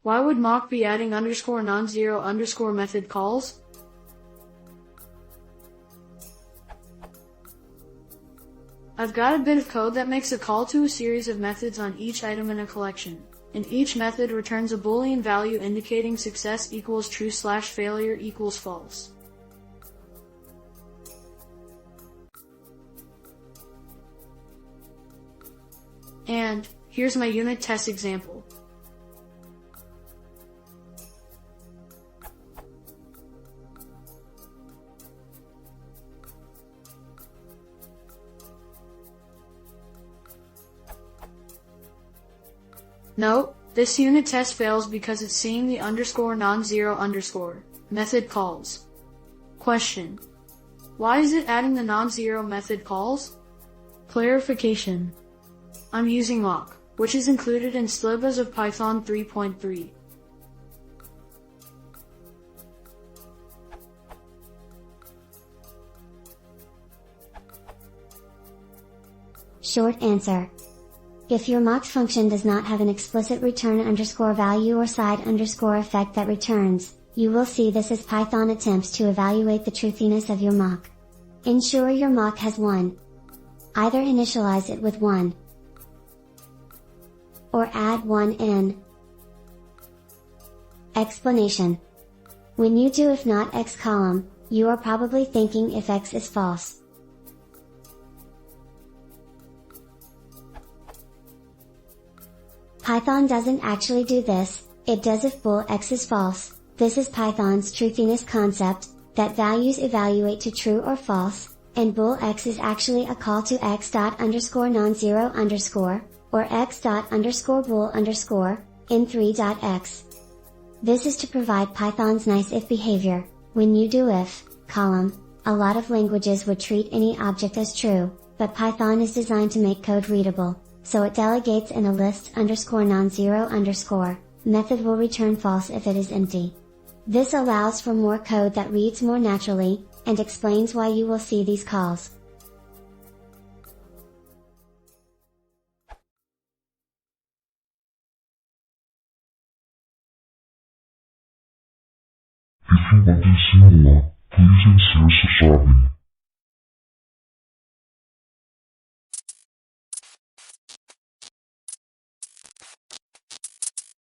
Why would mock be adding underscore non-zero underscore method calls? I've got a bit of code that makes a call to a series of methods on each item in a collection, and each method returns a Boolean value indicating success equals true/failure equals false. And here's my unit test example. Note, this unit test fails because it's seeing the underscore non-zero underscore method calls. Question: why is it adding the non-zero method calls? Clarification: I'm using mock, which is included in Slibas of Python 3.3. Short answer. If your mocked function does not have an explicit return underscore value or side underscore effect that returns, you will see this as Python attempts to evaluate the truthiness of your mock. Ensure your mock has 1. Either initialize it with 1 or add 1 in. Explanation: when you do if not x column, you are probably thinking if x is false. Python doesn't actually do this, it does if bool x is false. This is Python's truthiness concept, that values evaluate to true or false, and bool x is actually a call to x dot underscore non-zero underscore, or x dot underscore bool underscore, in 3.x. This is to provide Python's nice if behavior. When you do if column, a lot of languages would treat any object as true, but Python is designed to make code readable, so it delegates in a list underscore non-zero underscore, method will return false if it is empty. This allows for more code that reads more naturally, and explains why you will see these calls. If you want to see more, please insert subscribing.